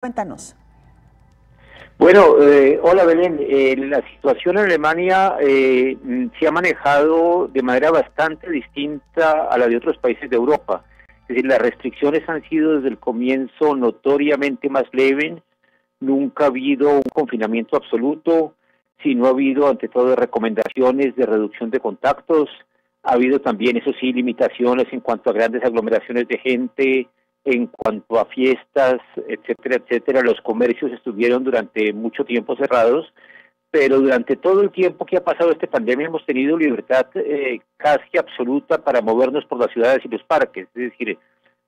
Cuéntanos. Bueno, hola Belén. La situación en Alemania se ha manejado de manera bastante distinta a la de otros países de Europa. Es decir, las restricciones han sido desde el comienzo notoriamente más leves. Nunca ha habido un confinamiento absoluto, sino ha habido ante todo recomendaciones de reducción de contactos. Ha habido también, eso sí, limitaciones en cuanto a grandes aglomeraciones de gente, en cuanto a fiestas, etcétera, etcétera. Los comercios estuvieron durante mucho tiempo cerrados, pero durante todo el tiempo que ha pasado esta pandemia hemos tenido libertad casi absoluta para movernos por las ciudades y los parques. Es decir,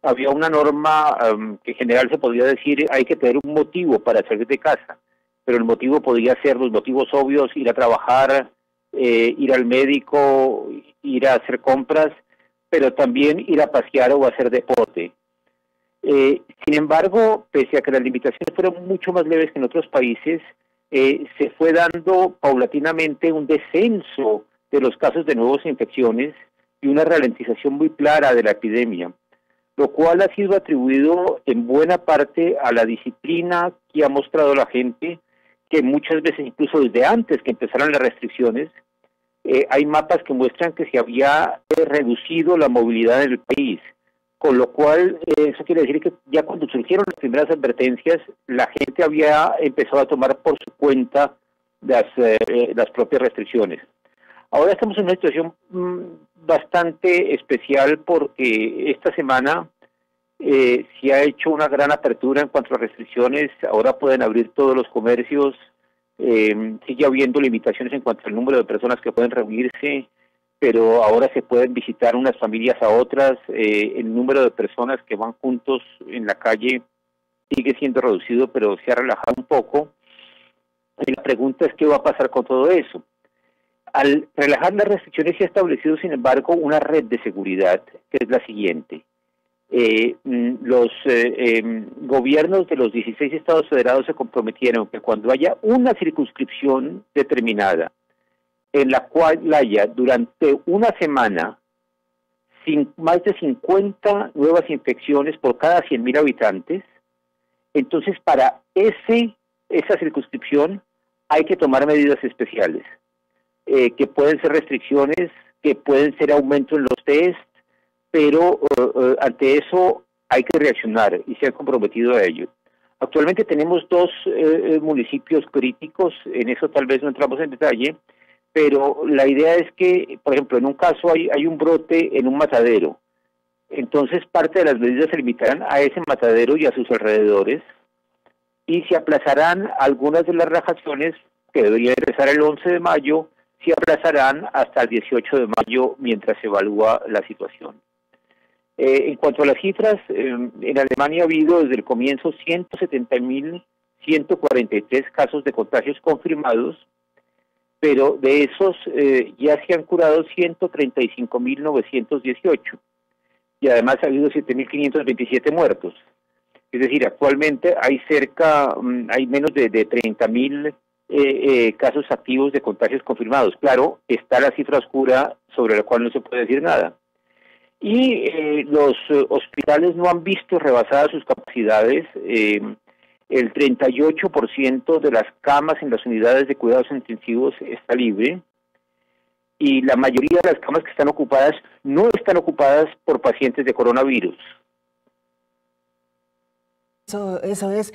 había una norma que en general se podría decir hay que tener un motivo para salir de casa, pero el motivo podría ser los motivos obvios: ir a trabajar, ir al médico, ir a hacer compras, pero también ir a pasear o a hacer deporte. Sin embargo, pese a que las limitaciones fueron mucho más leves que en otros países, se fue dando paulatinamente un descenso de los casos de nuevas infecciones y una ralentización muy clara de la epidemia, lo cual ha sido atribuido en buena parte a la disciplina que ha mostrado la gente, que muchas veces, incluso desde antes que empezaran las restricciones, hay mapas que muestran que se había reducido la movilidad en el país. Con lo cual, eso quiere decir que ya cuando surgieron las primeras advertencias, la gente había empezado a tomar por su cuenta las propias restricciones. Ahora estamos en una situación bastante especial porque esta semana se ha hecho una gran apertura en cuanto a restricciones. Ahora pueden abrir todos los comercios, sigue habiendo limitaciones en cuanto al número de personas que pueden reunirse, pero ahora se pueden visitar unas familias a otras. El número de personas que van juntos en la calle sigue siendo reducido, pero se ha relajado un poco. Y la pregunta es qué va a pasar con todo eso. Al relajar las restricciones se ha establecido, sin embargo, una red de seguridad, que es la siguiente. Los gobiernos de los 16 estados federados se comprometieron que cuando haya una circunscripción determinada, en la cual haya durante una semana más de 50 nuevas infecciones por cada 100.000 habitantes, entonces para esa circunscripción hay que tomar medidas especiales, que pueden ser restricciones, que pueden ser aumento en los test, pero ante eso hay que reaccionar y se han comprometido a ello. Actualmente tenemos dos municipios críticos, en eso tal vez no entramos en detalle, pero la idea es que, por ejemplo, en un caso hay un brote en un matadero. Entonces parte de las medidas se limitarán a ese matadero y a sus alrededores, y se aplazarán algunas de las relajaciones que deberían empezar el 11 de mayo, se aplazarán hasta el 18 de mayo mientras se evalúa la situación. En cuanto a las cifras, en Alemania ha habido desde el comienzo 170.143 casos de contagios confirmados, pero de esos ya se han curado 135.918 y además ha habido 7.527 muertos. Es decir, actualmente hay menos de 30.000 casos activos de contagios confirmados. Claro, está la cifra oscura sobre la cual no se puede decir nada. Y los hospitales no han visto rebasadas sus capacidades. El 38% de las camas en las unidades de cuidados intensivos está libre, y la mayoría de las camas que están ocupadas no están ocupadas por pacientes de coronavirus. Eso es.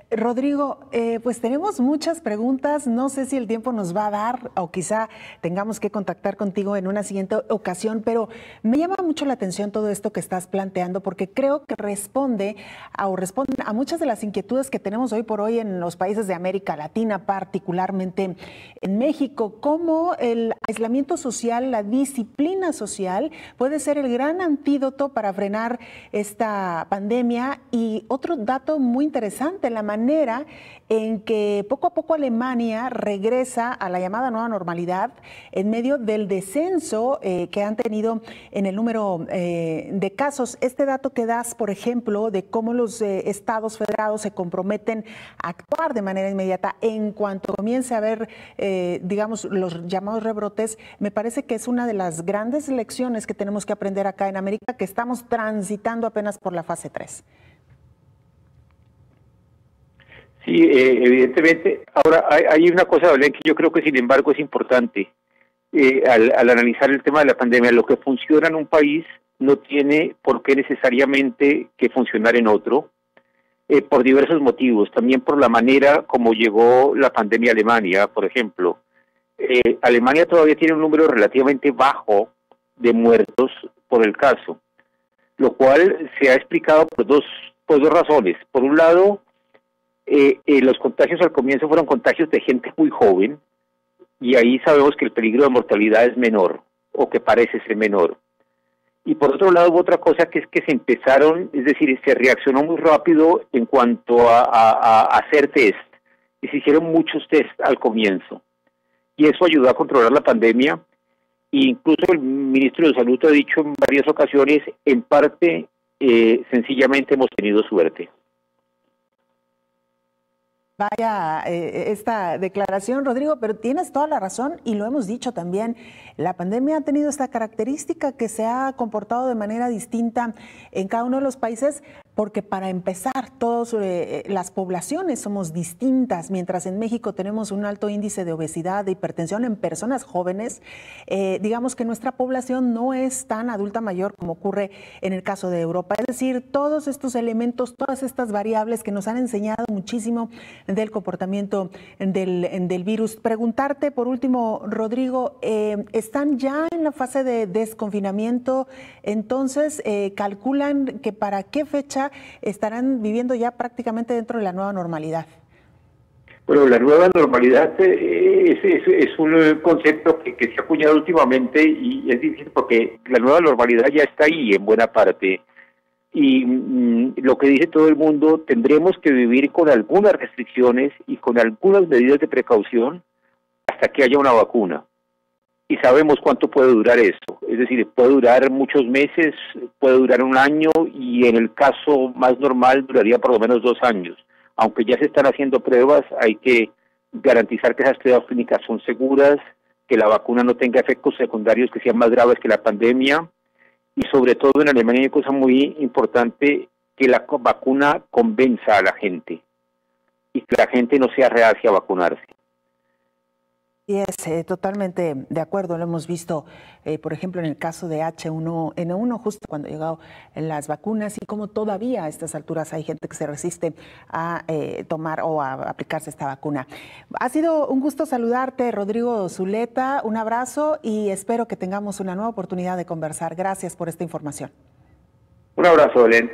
Rodrigo, pues tenemos muchas preguntas. No sé si el tiempo nos va a dar o quizá tengamos que contactar contigo en una siguiente ocasión, pero me llama mucho la atención todo esto que estás planteando porque creo que responden a muchas de las inquietudes que tenemos hoy por hoy en los países de América Latina, particularmente en México. Cómo el aislamiento social, la disciplina social puede ser el gran antídoto para frenar esta pandemia. Y otro dato muy interesante, la manera en que poco a poco Alemania regresa a la llamada nueva normalidad en medio del descenso que han tenido en el número de casos. Este dato que das, por ejemplo, de cómo los estados federados se comprometen a actuar de manera inmediata en cuanto comience a haber, digamos, los llamados rebrotes, me parece que es una de las grandes lecciones que tenemos que aprender acá en América, que estamos transitando apenas por la fase 3. Sí, evidentemente. Ahora, hay una cosa, Belén, que yo creo que sin embargo es importante. Al analizar el tema de la pandemia, lo que funciona en un país no tiene por qué necesariamente que funcionar en otro, por diversos motivos. También por la manera como llegó la pandemia a Alemania, por ejemplo. Alemania todavía tiene un número relativamente bajo de muertos por el caso, lo cual se ha explicado por dos razones. Por un lado, los contagios al comienzo fueron contagios de gente muy joven, y ahí sabemos que el peligro de mortalidad es menor, o que parece ser menor. Y por otro lado hubo otra cosa, que es que se empezaron, es decir, se reaccionó muy rápido en cuanto a hacer test, y se hicieron muchos test al comienzo, y eso ayudó a controlar la pandemia. E incluso el ministro de Salud ha dicho en varias ocasiones, en parte, sencillamente hemos tenido suerte. Vaya esta declaración, Rodrigo, pero tienes toda la razón y lo hemos dicho también. La pandemia ha tenido esta característica que se ha comportado de manera distinta en cada uno de los países, porque para empezar, todas las poblaciones somos distintas. Mientras en México tenemos un alto índice de obesidad, de hipertensión en personas jóvenes, digamos que nuestra población no es tan adulta mayor como ocurre en el caso de Europa. Es decir, todos estos elementos, todas estas variables que nos han enseñado muchísimo del comportamiento del virus. Preguntarte por último, Rodrigo, ¿están ya en la fase de desconfinamiento? Entonces, ¿calculan que para qué fecha estarán viviendo ya prácticamente dentro de la nueva normalidad? Bueno, la nueva normalidad es un concepto que se ha acuñado últimamente, y es difícil porque la nueva normalidad ya está ahí en buena parte. Y lo que dice todo el mundo, tendremos que vivir con algunas restricciones y con algunas medidas de precaución hasta que haya una vacuna. Y sabemos cuánto puede durar eso. Es decir, puede durar muchos meses, puede durar un año, y en el caso más normal duraría por lo menos 2 años. Aunque ya se están haciendo pruebas, hay que garantizar que esas pruebas clínicas son seguras, que la vacuna no tenga efectos secundarios que sean más graves que la pandemia. Y sobre todo en Alemania hay una cosa muy importante, que la vacuna convenza a la gente y que la gente no sea reacia a vacunarse. Y es totalmente de acuerdo, lo hemos visto, por ejemplo, en el caso de H1N1, justo cuando llegaron las vacunas, y como todavía a estas alturas hay gente que se resiste a tomar o a aplicarse esta vacuna. Ha sido un gusto saludarte, Rodrigo Zuleta, un abrazo y espero que tengamos una nueva oportunidad de conversar. Gracias por esta información. Un abrazo, Belén.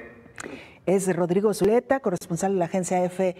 Es Rodrigo Zuleta, corresponsal de la agencia EFE